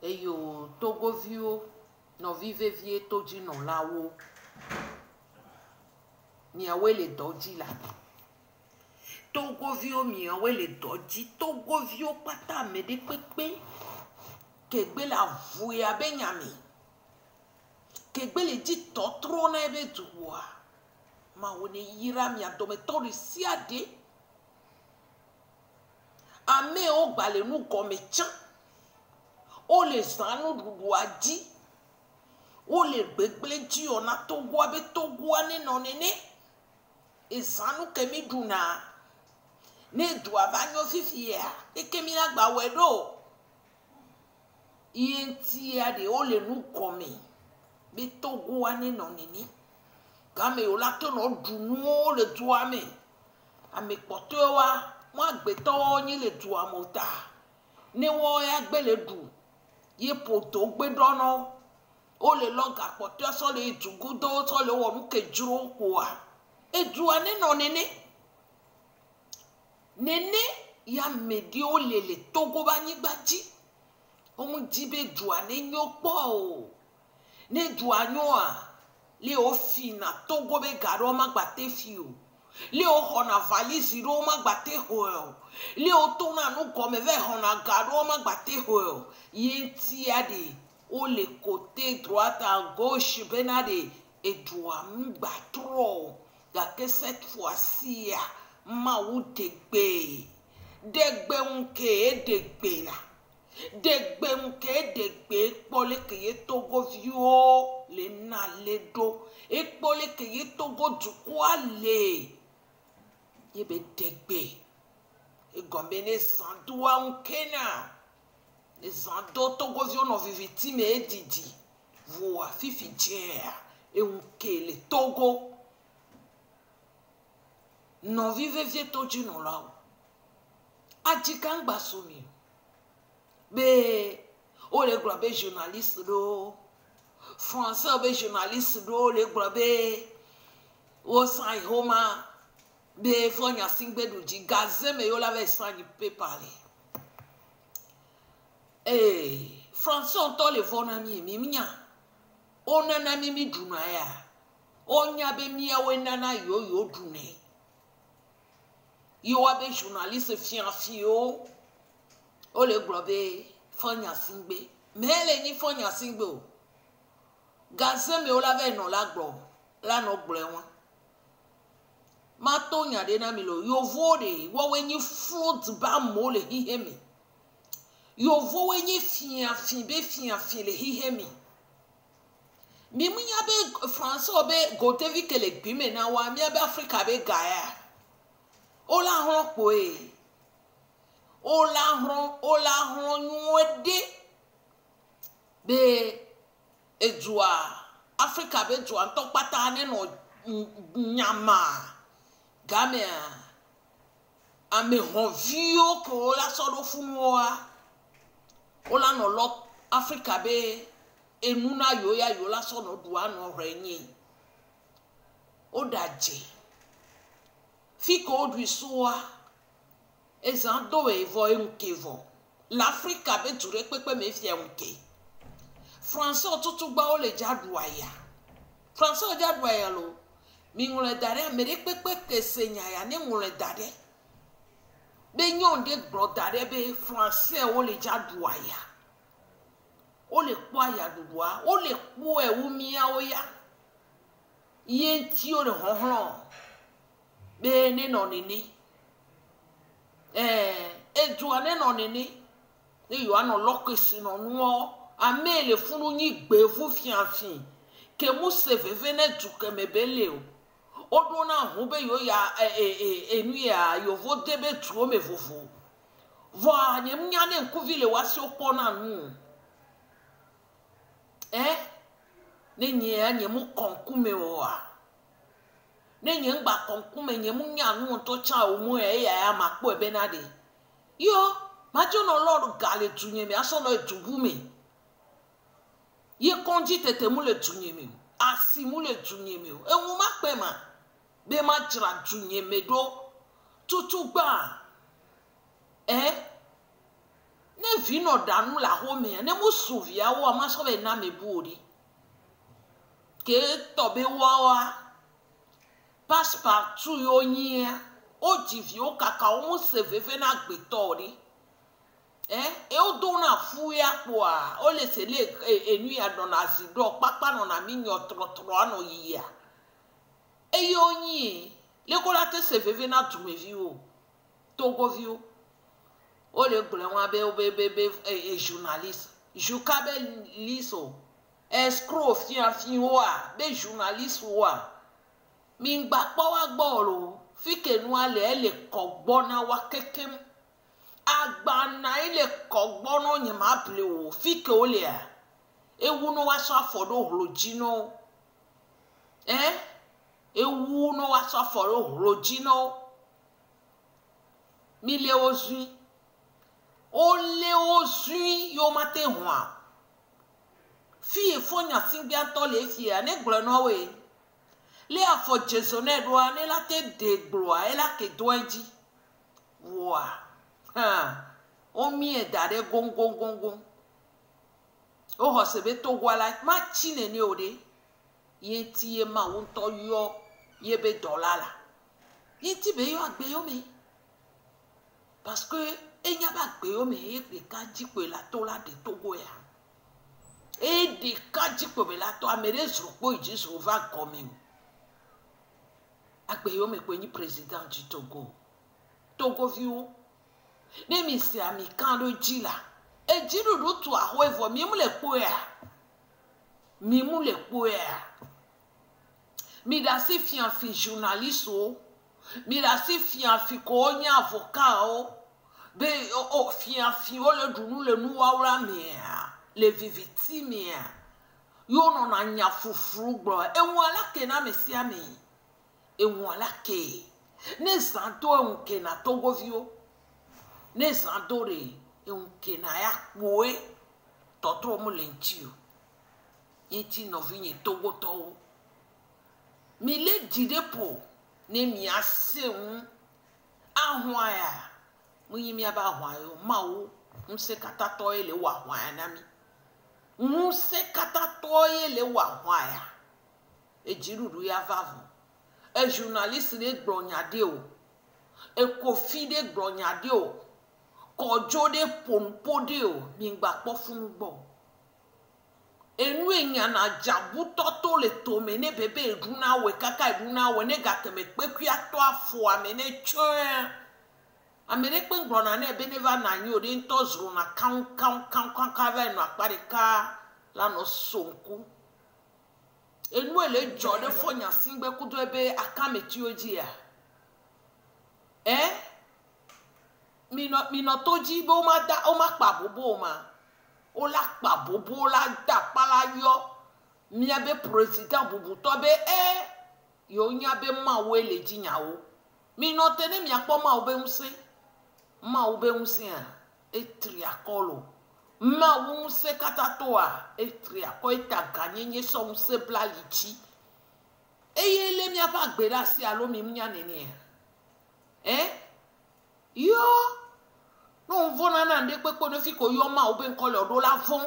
eyo togovio no vivevie toji no lawo miawe le doji la togovio miawe le doji togovio pata mede pepe kegbe la vue abe nyami kegbe le di totro na ebe duwa ma wone yira mia dometori siade ame o gbale nu gome chan o le zanu dudu adi o le gbegble ji ona togo abe togo ane no nene e zanu kemi duna ne du avanyo fifi ya e kemi na gba wedo ienti ade o le nu gome be togo ane no nene game o la to no dunu o le du ame poto wa mo agbeto yin le du amota ne wo ya gbele du ye poto gbedono o le loga poto so le itugudo so le wo nu kejuro kwa edu ane no nene ya medi o le togo ba yin gbaji o mu jibe du ane nyopo o ne du anyo a le o fi na togo be garo ma gbate fi o le o hona valise ro ma gbate ho le o to na nu gome ve hona garo ma gbate ho yenti ade o le côté droite à gauche benade et doit m'battre ga que cette fois-ci ma ou degbe unke degbe la degbe unke degbe pole ke ye togo vio le na le do e pole ke ye togo du kwa le ye be degbe e gombe ne sandua unke na les ando togo vio no viviti me edidi voa fifi tiers et unke le togo non vive vie toji no la adikangba somi be o le grobe journaliste do français be journaliste do le grobe o sai homa be fonya singbe do ji gaze me yo la ve sangi pe parler français on to le vona mi mia onana mi duna ya onya be mia we nana yo dune yo abe journaliste fianfio o le globe fonya singbe mele ni fonya singbe o gaze me o la ve no la gbo la no gbo won ma to nya de na mi lo yo vode wo we ni fruit ba mo le hihemi yo vo we ni fianfi be fianfi le hihemi mi munya be France obe gotevi kele gbime na wa mi be Africa be gaya ola hon po ola hon nwede be ejua Africa be jua nto pata ne no nyama game ame hon vio ko la so do funwa ola no lo Africa be enuna yo ya yo la so no duwa no renyi odaje fiko odwi soa ezando evo enkevo l'Afrique be dure pepe me fie unke français otutu gba o le jadua ya français o jadua ya lo mi ngule dare mere pepe kesenya ya ne ngule dare be nyonde gbo dare be français o le jadua ya o le po aya dudua o le po ewu mia o ya yenti o le honhon be ne no nini edua ne no nini ne yo ano lokesi no no amele funu nyi gbe fu fianfin ke mu se veve ne duke mebele o odo na hu be yo ya enu ya yo vo debe tuo me vovo vo anyem nya ne nkuvile wasi okpo na nu ne nye anyem konkume wa ne nye ngba konkume nye mu nya nu to cha omu ya makpo ebe na de yo majo no lord gale tunye me aso no etubu me ye konji tete mu le tunye me asi mu le tunye me ewu makpe ma be ma jira tunye me do tutu gba ne vino danu la home ne mu suvia wo ma so be na meburi ke tobe wa passe partout yo nyia o jivi o kaka o mu se vefe na gbetori e o do na fu ya po a o le se le enu ya do na zido papa no na mi nyo trotro ano yia e yo nyi le ko la te se vefe na tumevi o togo vi o le gble won be journaliste jukabe liso escrow fi wa be journaliste wa mi gba po wa gbo lo fi ke nu ale ele kogbo na wa kekem agba na ile kogbo no yin ma ple o fi ke o le a ewu no wa so afodo hlojino ewu no wa so afodo hlojino mi le ozu o le ozu yo mate hwa fi efonya sinbia to le fi a ne glo no we le afo jesu ne do ane la te de gloa e la ke doenji wa o mi e dare gongongongon o ho se be to gwala ma chine ni ode ye ti e ma won to yo ye be dolala ye ti be yo agbe yo mi parce que enya ba gbe yo mi e pe ka jipe la to la de Togo ya e de ka jipe be la to amere zrupo Jesu va coming agbe yo mi pe ni president du Togo viu ne mi se ami kan do jila e jiru do to aho evo mi mu le po ya mi da si fian fi journaliste o mi da si fian fi ko nya avocat o be o fian fi o le dunu le nu wa wra mi le viviti mi yo no na nya fufuru gbo enwu ala ke na mesi ami enwu ala ke ne santo enke na Togo viu ne sandore enke na ya poe totro mu lentiu yiti no vinye Togo to mi le didepo ne mi ase ahwa ya munyi mi aba ahwa yo mawo nse kata to ele wa ahwa ya na mi nse kata to ele wa ahwa ya ejiruru ya vavu e journaliste de gbonyade o e kofi de gbonyade o kojo de pompo de o mi gba po fun gbo enu enya na jabu toto le to me ne bebe eduna we kaka eduna we ne ga keme peku ato afo amene chwe amene pe ngro na na ebe ne va na nyi ode ntozuru na kan ve no akparika la no sonku enu ele jode fonya singbe kudo ebe akameti oji ya mino toji bo ma da o ma pa bobo ma o la pa bobo la da pala yo mi abe president bubu to be yo nya be ma we le jinyawo mino tene mi apo ma obe unse etri akolo ma unse katatoa etri akoita ganyenye so unse blalichi eyele mi apa gbera si alo mi nya nene yo no vona na nde pepo no fi ko yo ma obe nkole odo la fon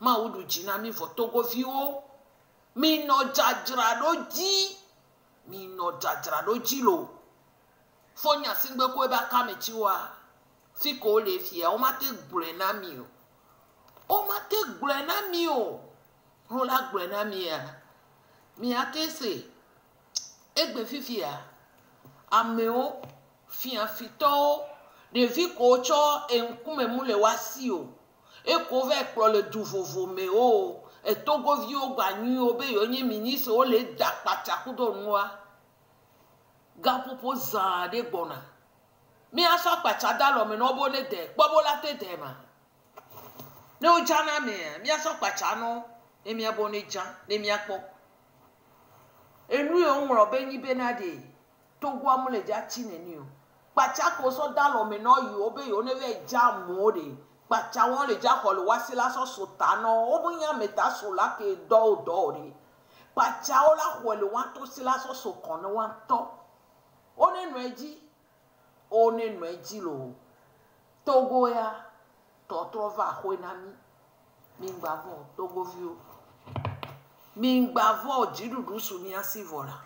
ma udu jina mi vo Togo viwo mi no jajra do ji lo fonya singbe ko eba kamechi wa fi ko le fi o ma te gbre na mi o o la gbre na mi ya mi atese egbe fifi ya ameo fian fito de vi ko cho enkume mule wasi o e ko ve pro le duvovo me o e Togo vi o gba ni o be yo yin ministre o le da pataku do nwa gapopo za de gbona mi aso pacha da lo me no bo le de gbobo la te de ma ne o jana mi aso pacha no e mi abo ne jan ne mi apo enu yo nro be ni be na de Togo amule ja chine ni o pacha ko so da lo me no yo be yo ne ve ja mo de pacha won le ja ko lo wasi la so sota no o bu yan meta so la ke do de pacha o la ko le wan to si la so kon no wan to one nu eji lo Togo ya tɔtrɔ va xoe na mi gba vɔ togoviwo mi gba vɔ dziɖuɖu su miasi vɔ la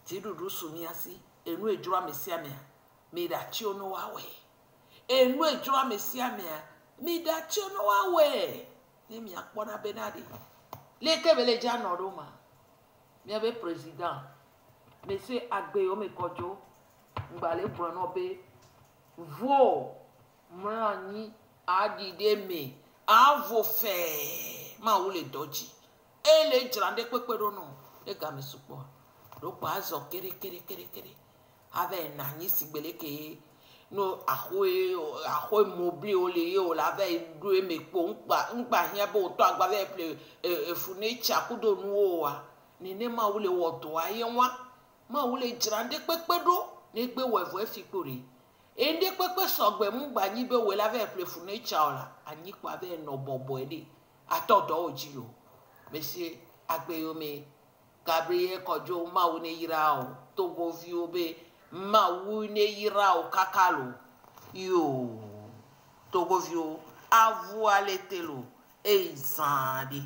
dziɖuɖu su miasi enu edzro ame sia amea mi ɖa tsi no wa wɛ enu edzro ame sia amea mi ɖa tsi no wa wɛ ne mi akpɔna be na de leke be le dza nɔ ɖo ma miabe président monsieur Agbeyo me kɔdzo ngbale gblɔ nɔ be vo mlɔ anyi aɖi ɖe me avo fɛ mawu le dɔdzi ele dzra ɖe kpekpe ɖo nɔ ɖe game sukpɔ ɖokpo azɔ kerekerekere ava na anyi si gbele ke no ahoe mobli wo le ye o la ava ɖo eme kpo ŋgba hiã be wòtɔ agba va ƒle efune tsa kudo nuwo wa nene mawu le wɔ dɔa ye wa mawu le dzra ɖe kpekpe ɖo ne gbe wɔ evɔ efi kpo ɖe ende kpekpe sɔgbe mu gba nyi be wòle ava ƒle fune tsa o la anyi kpo ava nɔ bɔbɔe ɖe atɔ dɔ wo dzi o monsieur Agbeyo me Gabriel kɔdzo mawu ne yra o togoviwo be mawu ne yra o kaka lo yo togoviwo avu ale te lo ezã de.